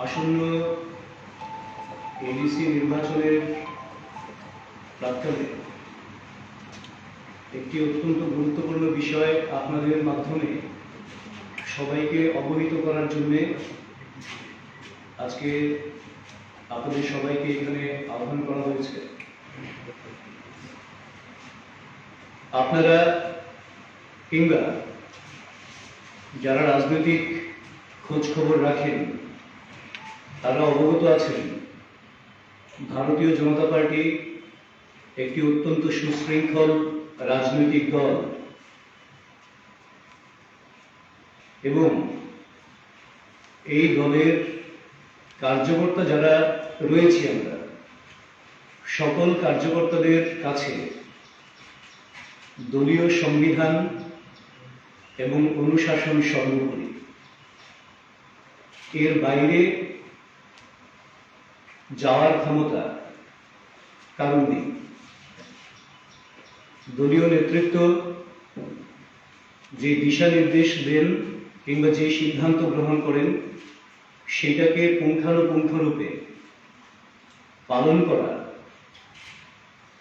আসন্ন এডিসি নির্বাচনের প্রাক্কালে একটি অত্যন্ত গুরুত্বপূর্ণ বিষয় আপনাদের মাধ্যমে সবাইকে অবহিত করার জন্যে আজকে আপনাদের সবাইকে এখানে আহ্বান করা হয়েছে। আপনারা কিংবা যারা রাজনৈতিক খোঁজ খবর রাখেন তারা অবগত আছেন ভারতীয় জনতা পার্টি একটি অত্যন্ত সুশৃঙ্খল রাজনৈতিক দল এবং এই দলের কার্যকর্তা যারা রয়েছি আমরা সকল কার্যকর্তাদের কাছে দলীয় সংবিধান এবং অনুশাসন সর্বোপরি, এর বাইরে যাওয়ার ক্ষমতা কারণ নেই। দলীয় নেতৃত্ব যে দিশা নির্দেশ দেন কিংবা যে সিদ্ধান্ত গ্রহণ করেন সেটাকে পুঙ্খানুপুঙ্খরূপে পালন করা,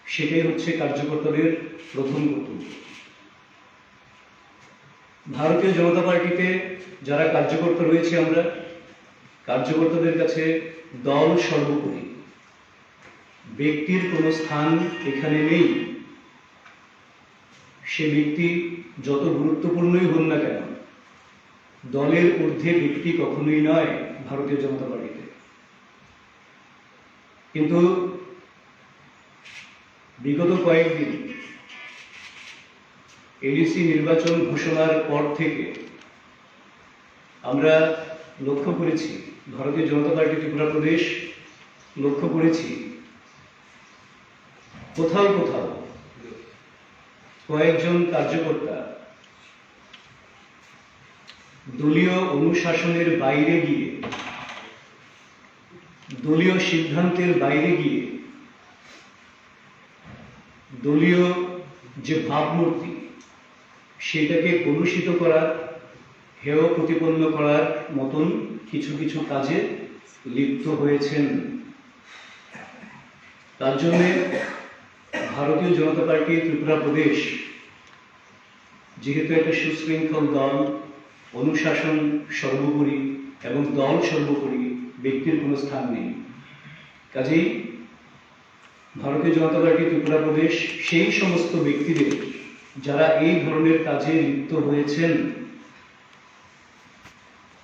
সেটাই হচ্ছে কার্যকর্তাদের প্রথম কর্তব্য। ভারতীয় জনতা পার্টিতে যারা কার্যকর্তা রয়েছে আমরা কার্যকর্তাদের কাছে দল সর্বোপরি, ব্যক্তির কোনো স্থান এখানে নেই। সে ব্যক্তি যত গুরুত্বপূর্ণই হন না কেন, দলের ঊর্ধ্বে ব্যক্তি কখনোই নয় ভারতীয় জনতা পার্টিতে। কিন্তু বিগত কয়েকদিন এডিসি নির্বাচন ঘোষণার পর থেকে আমরা লক্ষ্য করেছি, ভারতীয় জনতা পার্টি ত্রিপুরা প্রদেশ লক্ষ্য করেছি, কোথাও কোথাও কয়েকজন কার্যকর্তা দলীয় অনুশাসনের বাইরে গিয়ে, দলীয় সিদ্ধান্তের বাইরে গিয়ে দলীয় যে ভাবমূর্তি সেটাকে কলুষিত করার, হেয় প্রতিপন্ন করার মতন কিছু কিছু কাজে লিপ্ত হয়েছেন। তার জন্য ভারতীয় জনতা পার্টি ত্রিপুরা প্রদেশ যেহেতু একটা সুশৃঙ্খল দল, অনুশাসন সর্বোপরি এবং দল সর্বোপরি, ব্যক্তির কোনো স্থান নেই, কাজেই ভারতীয় জনতা পার্টি ত্রিপুরা প্রদেশ সেই সমস্ত ব্যক্তিদের যারা এই ধরনের কাজে লিপ্ত হয়েছেন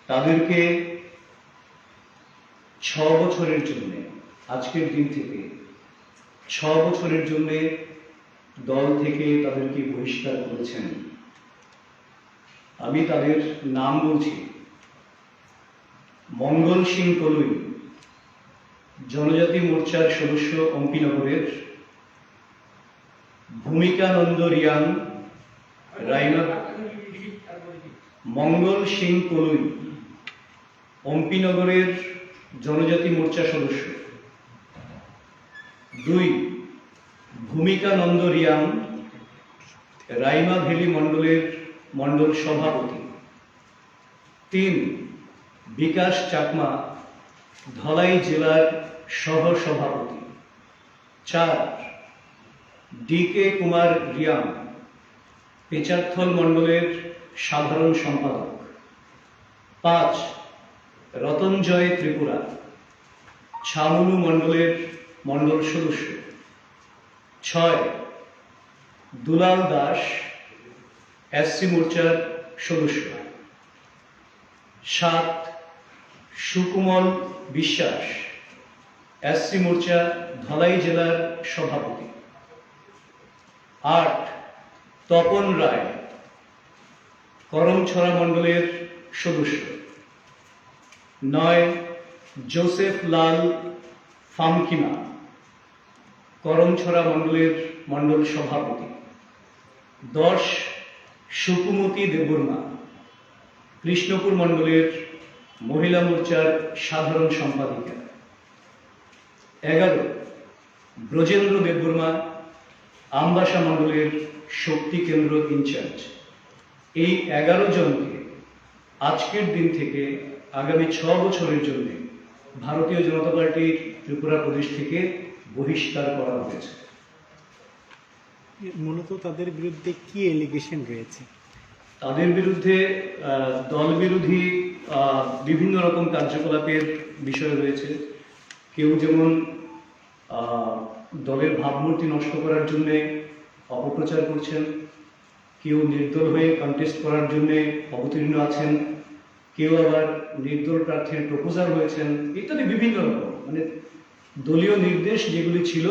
তাদেরকে 6 বছরের জন্য, আজকের দিন থেকে 6 বছরের জন্য দল থেকে তাদেরকে বহিষ্কার করেছেন। আমি তাদের নাম বলছি। মঙ্গল সিং কলুই, জনজাতি মোর্চার সদস্য অম্পিনগরের। ভূমিকানন্দ রিয়াং, মঙ্গল সিং কলুই, অম্পিনগরের জনজাতি মোর্চা সদস্য। 2 ভূমিকানন্দ রিয়াং, রাইমা ভ্যালি মণ্ডলের মণ্ডল সভাপতি। 3 বিকাশ চাকমা, ধলাই জেলার সহ সভাপতি। 4 ডিকে কুমার রিয়াং, পেচারথল মণ্ডলের সাধারণ সম্পাদক। 5 রতনজয় ত্রিপুরা, ছামুলু মণ্ডলের মণ্ডল সদস্য। 6 দুলাল দাস, এসসি মোর্চার সদস্য। 7 সুকুমল বিশ্বাস, এসসি মোর্চা ধলাই জেলার সভাপতি। 8 তপন রায়, করমছড়া মণ্ডলের সদস্য। 9 জোসেফ লাল ফামকিমা, করমছড়া মণ্ডলের মণ্ডল সভাপতি। 10 সুকুমতি দেববর্মা, কৃষ্ণপুর মণ্ডলের মহিলা মোর্চার সাধারণ সম্পাদিকা। 11 ব্রজেন্দ্র দেববর্মা, আমবাসা মণ্ডলের শক্তি কেন্দ্র ইনচার্জ। এই 11 জনকে আজকের দিন থেকে আগামী 6 বছরের জন্য ভারতীয় জনতা পার্টির ত্রিপুরা প্রদেশ থেকে বহিষ্কার করা হয়েছে। মূলত তাদের বিরুদ্ধে কি এলিগেশন রয়েছে? তাদের বিরুদ্ধে দল বিরোধী বিভিন্ন রকম কার্যকলাপের বিষয় রয়েছে। কেউ যেমন দলের ভাবমূর্তি নষ্ট করার জন্যে অপপ্রচার করছেন, কেউ নির্দল হয়ে কন্টেস্ট করার জন্যে অবতীর্ণ আছেন, কেউ আবার নির্দল প্রার্থীর প্রপোজাল হয়েছেন, ইত্যাদি বিভিন্ন রকম। মানে দলীয় নির্দেশ যেগুলি ছিল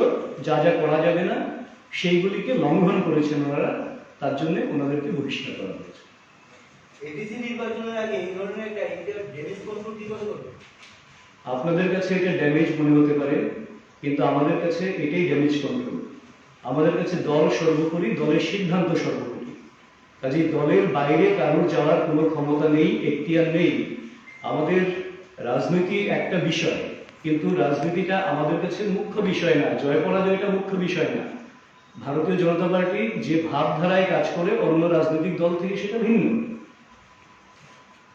যা যা করা যাবে না সেইগুলিকে লঙ্ঘন করেছেন ওনারা, তার জন্য ওনাদেরকে বহিষ্কার করা হয়েছে। এডিসি নির্বাচনের আগে এই ধরনের একটা ড্যামেজ কন্ট্রোল কি করে করবে? আপনাদের কাছে এটা ড্যামেজ মনে হতে পারে, কিন্তু আমাদের কাছে এটাই ড্যামেজ কন্ট্রোল। আমাদের কাছে দল সর্বোপরি, দলের সিদ্ধান্ত সর্বোপরি। কাজেই দলের বাইরে কারোর যাওয়ার কোনো ক্ষমতা নেই, এখতিয়ার নেই। আমাদের রাজনীতি একটা বিষয়, কিন্তু রাজনীতিটা আমাদের কাছে মুখ্য বিষয় না, জয় পরাজয়টা মুখ্য বিষয় না। ভারতীয় জনতা পার্টি যে ভাবধারায় কাজ করে অন্য রাজনৈতিক দল থেকে সেটা ভিন্ন।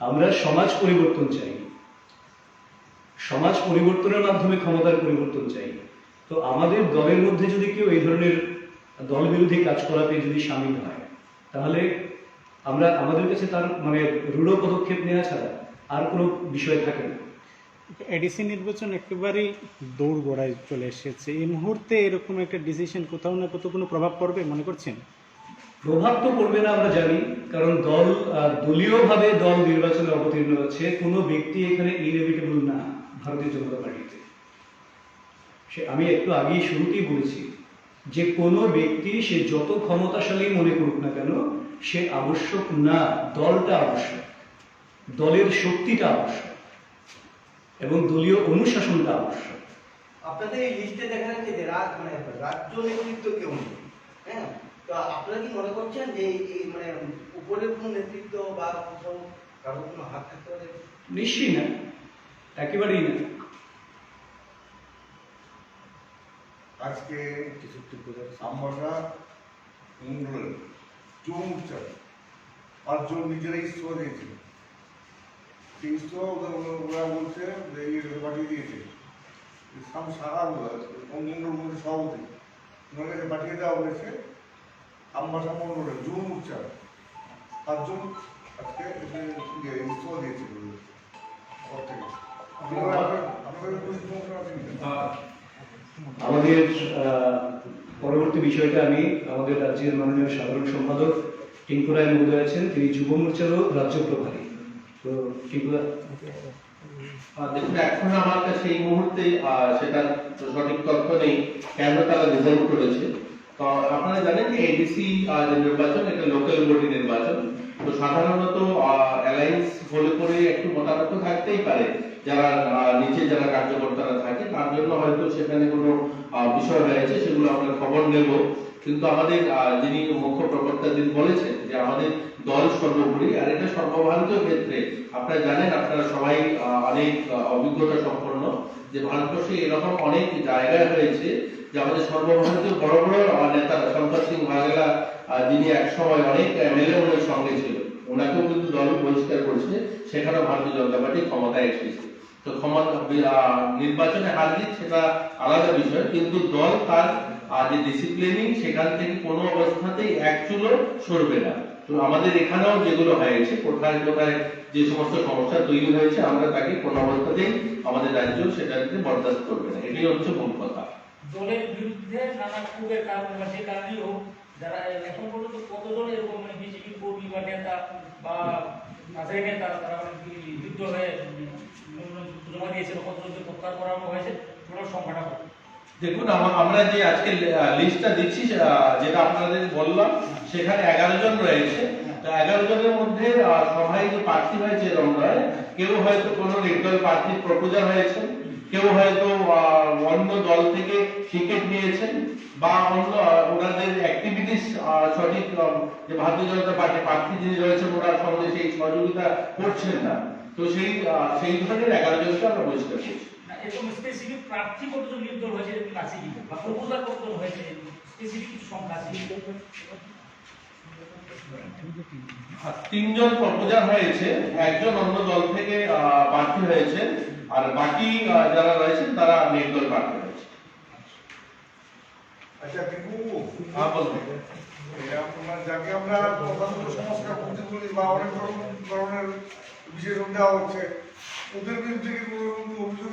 আমরা সমাজ পরিবর্তন চাই, সমাজ পরিবর্তনের মাধ্যমে ক্ষমতার পরিবর্তন চাই। তো আমাদের দলের মধ্যে যদি কেউ এই ধরনের দল বিরোধী কাজকলাপে যদি সামিল হয়, তাহলে আমাদের কাছে তার মানে রূঢ় পদক্ষেপ নেওয়া ছাড়া আর কোনো বিষয় থাকে না। এডিসি নির্বাচন একেবারেই দৌড়গোড়ায় চলে এসেছে। এই মুহূর্তে এরকম একটা ডিসিশন কোথাও না কোথাও কোনো প্রভাব পড়বে মনে করছেন? প্রভাব তো পড়বে না আমরা জানি, কারণ দলীয়ভাবে দল নির্বাচনে অবতীর্ণ হচ্ছে। কোনো ব্যক্তি এখানে ইনএভিটেবল না ভারতীয় জনতা পার্টিতে। আমি একটু আগেই শুরুতেই বলেছি যে কোনো ব্যক্তি সে যত ক্ষমতাশালী মনে করুক না কেন, সে আবশ্যক না। দলটা আবশ্যক, দলের শক্তিটা আবশ্যক এবং দলীয় অনুশাসনটা আবশ্যক। আপনাদের এই লিস্টে দেখা যাচ্ছে যে রাজ্য নেতৃত্ব কেউ নেই, হ্যাঁ? তো আপনারা কি মনে করছেন যে এই মানে উপরের কোনো নেতৃত্ব বা কোথাও কারোর কোনো হাত থাকতে পারে? নিশ্চয়ই না, একেবারেই না। আজকে আমরা মঙ্গল চৌমুখচা 5 জন নিজেরাই ইস্তফা দিয়েছিল। ওরা বলছে যে পাঠিয়ে দিয়েছে মঙ্গল সভাপতি, ওনার কাছে পাঠিয়ে দেওয়া হয়েছে। আমবাসা মন্ডলের চৌমুখচা 5 জন আজকে ইস্তফা দিয়েছিল। আপনাদের কোনো সমস্যা আছে? আমাদের পরবর্তী বিষয়টা আমি আমাদের রাজ্যের মাননীয় সাধারণ সম্পাদক টিঙ্কু রায় মহোদয় আছেন, তিনি যুব মোর্চারও রাজ্য প্রভারী। তো টিঙ্কু রায়, দেখুন, এখন আমার কাছে এই মুহূর্তে সেটা সঠিক তথ্য নেই কেন তারা রিজাইন করেছে। তো আপনারা জানেন যে এডিসি যে নির্বাচন, এটা লোকাল বডি নির্বাচন। তো সাধারণত অ্যালায়েন্স হলে পরে একটু মতামত থাকতেই পারে, যারা নিচে যারা কার্যকর্তারা থাকে তার জন্য হয়তো সেখানে কোনো বিষয় রয়েছে, সেগুলো আমরা খবর নেব। কিন্তু আমাদের যিনি মুখ্য প্রবক্তা তিনি বলেছেন যে আমাদের দল সর্বোপরি, আর এটা সর্বভারতীয় ক্ষেত্রে। আপনারা জানেন, আপনারা সবাই অনেক অভিজ্ঞতা সম্পন্ন যে ভারতবর্ষে এরকম অনেক জায়গায় হয়েছে যে আমাদের সর্বভারতীয় বড় বড় নেতারা, শঙ্কর সিং ভাগেলা যিনি একসময় অনেক এমএলএ ওনার সঙ্গে ছিল, ওনাকেও কিন্তু দল বহিষ্কার করেছে, সেখানে ভারতীয় জনতা পার্টি ক্ষমতায় এসেছে। তো নির্বাচনে হার জিত সেটা আলাদা বিষয়, কিন্তু দল তার যে ডিসিপ্লিনিং সেখান থেকে কোনো অবস্থাতেই এক চুলো সরবে না। তো আমাদের এখানেও যেগুলো হয়েছে, কোথায় কোথায় যে সমস্ত সমস্যা তৈরি হয়েছে, আমরা তাকে কোনো অবস্থাতেই আমাদের রাজ্য সেটাকে বরদাস্ত করবে না। এটাই হচ্ছে মূল কথা। দলের বিরুদ্ধে নানা ক্ষোভের কারণে বা যে কারণেই হোক, যারা এখন পর্যন্ত কতজন এরকম মানে বিজেপি কর্মী বা নেতা বা মাঝারি নেতা তারা মানে যুদ্ধ হয়ে জমা দিয়েছে বা কতজনকে প্রত্যাহার করানো হয়েছে, টোটাল সংখ্যাটা কত? দেখুন, আমরা যে আজকে লিস্টটা দিচ্ছি, যেটা আপনাদের বললাম, সেখানে 11 জন রয়েছে। তো 11 জনের মধ্যে সবাই যে প্রার্থী হয়েছে এরকম নয়, কেউ হয়তো কোনো নির্দল প্রার্থীর প্রপোজাল হয়েছে, কেউ হয়তো অন্য দল থেকে টিকিট নিয়েছেন, বা অন্য ওনাদের অ্যাক্টিভিটিস সঠিক যে ভারতীয় জনতা পার্টি প্রার্থী যিনি রয়েছেন ওনার সঙ্গে সেই সহযোগিতা করছেন না। তো সেই ধরনের 11 জনকে আমরা বহিষ্কার করছি। এরকম স্পেসিফিক প্রার্থী কতজন নির্দল হয়েছে এরকম আছে কি, বা প্রপোজাল কতজন হয়েছে, স্পেসিফিক কিছু সংখ্যা আছে? আর 3 জন প্রপোজার হয়েছে, একজন অন্য দল থেকে প্রার্থী হয়েছে, আর বাকি যারা রয়েছেন তারা নির্দল প্রার্থী হয়েছে। আচ্ছা কিন্তু হ্যাঁ বলুন। আপনার যাকে আমরা প্রধানত সংস্কার পন্থী বলি বা অনেক ধরনের বিশেষণ দেওয়া হচ্ছে, ওদের বিরুদ্ধে কি কোনো অভিযোগ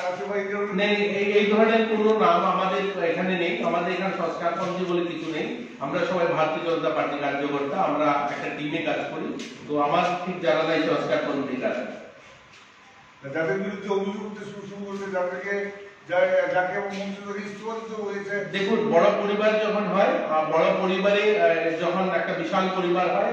আছে বা এই কারণে নেই, এই ধরনের কোনো নাম আমাদের এখানে নেই। আমাদের এখানে সংস্কারপন্থী বলে কিছু নেই। আমরা সবাই ভারতীয় জনতা পার্টি কার্যকর্তা, আমরা একটা টিমে কাজ করি। তো আমার ঠিক জানা নাই সংস্কারপন্থী কাজ। যাদের বিরুদ্ধে অভিযোগ উঠতে শুরু করছে, যাদেরকে যাকে মন্ত্রী থেকে ইস্তফা দিতে হয়েছে, দেখুন, বড় পরিবার যখন হয়, বড় পরিবারে যখন একটা বিশাল পরিবার হয়,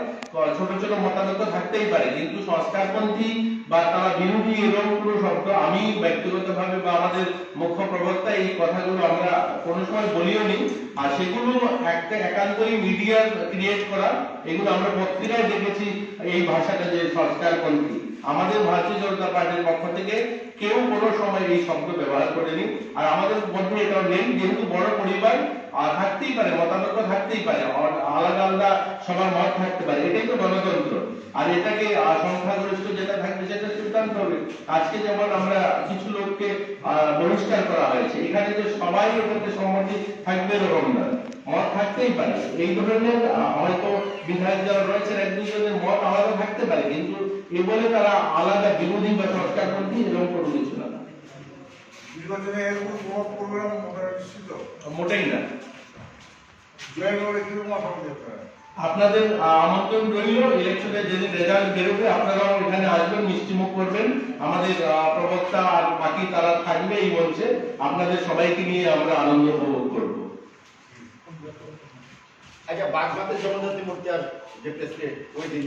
ছোট ছোট মতামত থাকতেই পারে, কিন্তু সংস্কারপন্থী বা তারা বিরোধী এরকম কোনো শব্দ আমি ব্যক্তিগতভাবে বা আমাদের মুখ্য প্রবক্তা এই কথাগুলো আমরা কোনো সময় বলিও নি। আর সেগুলো একটা একান্তই মিডিয়া ক্রিয়েট করা, এগুলো আমরা পত্রিকায় দেখেছি এই ভাষাটা যে সংস্কারপন্থী। আমাদের ভারতীয় জনতা পার্টির পক্ষ থেকে কেউ কোনো সময় এই শব্দ ব্যবহার করেনি, আর আমাদের মধ্যে এটা নেই। যেহেতু বড় পরিবার থাকতেই পারে, মতামত থাকতেই পারে, আলাদা আলাদা সবার মত থাকতে পারে, এটাই তো গণতন্ত্র। আর এটাকে সংখ্যাগরিষ্ঠ যেটা থাকবে সেটা সিদ্ধান্ত হবে। আজকে যেমন আমরা কিছু লোককে বহিষ্কার করা হয়েছে, এখানে যে সবাই এটাতে সম্মতি থাকবে এরকম না, মত থাকতেই পারে। এই ধরনের হয়তো বিধায়ক যারা রয়েছেন এক দুজনের মত আলাদা থাকতে পারে, কিন্তু এ বলে তারা আলাদা বিরোধী বা সংস্কারপন্থী এরকম কোনো কিছু না। নির্বাচনে এর কোনো প্রভাব পড়বে না মনে নিশ্চিত মোটেই না। জয়েন হলে কিরকম আশা করতে পারে? আপনাদের আমন্ত্রণ রইল, ইলেকশনে যেদিন রেজাল্ট বেরোবে আপনারাও এখানে আসবেন, মিষ্টিমুখ করবেন। আমাদের প্রবক্তা আর বাকি তারা থাকবে এই মঞ্চে, আপনাদের সবাইকে নিয়ে আমরা আনন্দ উপভোগ করব। আচ্ছা, বাগমাতের জগন্নাথী মূর্তিয়ার যে প্রেসিডেন্ট ওই দিন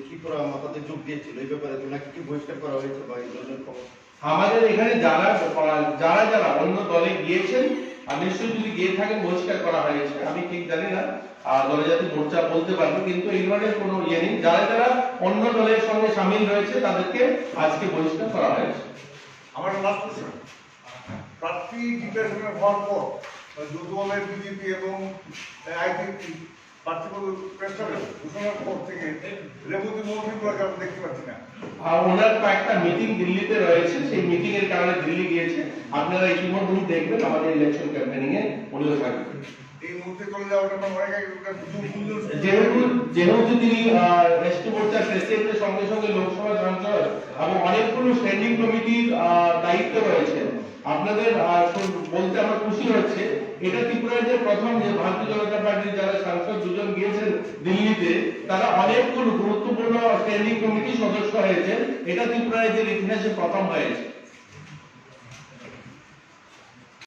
ত্রিপুরা মাতাতে যোগ দিয়েছিল, এই ব্যাপারে ওনাকে কি বহিষ্কার করা হয়েছে বা এই ধরনের খবর? আমাদের এখানে যারা যারা অন্য দলে গিয়েছেন, আর নিশ্চয়ই যদি গিয়ে থাকেন বহিষ্কার করা হয়েছে, আমি ঠিক জানি না, দলজাতি মোর্চা বলতে পারবে, কিন্তু এই ধরনের কোনো ইয়ে নেই। যারা যারা অন্য দলের সঙ্গে সামিল রয়েছে তাদেরকে আজকে বহিষ্কার করা হয়েছে। আমার লাস্ট কোশ্চেন, প্রার্থী ডিক্লারেশন হওয়ার পর যৌথভাবে বিজেপি এবং আইপিপি প্রার্থী প্রেসক্রিপশন ঘোষণার পর থেকে রেবতী মৌখিকগুলোকে আমরা দেখতে পাচ্ছি না। ওনার কয়েকটা মিটিং দিল্লিতে রয়েছে, সেই মিটিং এর কারণে দিল্লি গিয়েছে। আপনারা ইতিমধ্যে দেখবেন আমাদের ইলেকশন ক্যাম্পেইনিং এ উনিও থাকবেন। এই মুহূর্তে চলে যাওয়াটা আমরা অনেক যেহেতু তিনি রাষ্ট্রীয় মোর্চার প্রেসিডেন্টের সঙ্গে সঙ্গে লোকসভা সাংসদ এবং অনেকগুলো স্ট্যান্ডিং কমিটির দায়িত্ব রয়েছে, আপনাদের বলতে আমার খুশি হচ্ছে এটা ত্রিপুরার যে প্রথম যে ভারতীয় জনতা পার্টির যারা সাংসদ দুজন গিয়েছেন দিল্লিতে, তারা অনেকগুলো গুরুত্বপূর্ণ স্ট্যান্ডিং কমিটি সদস্য হয়েছে। এটা ত্রিপুরার ইতিহাসে প্রথম হয়েছে।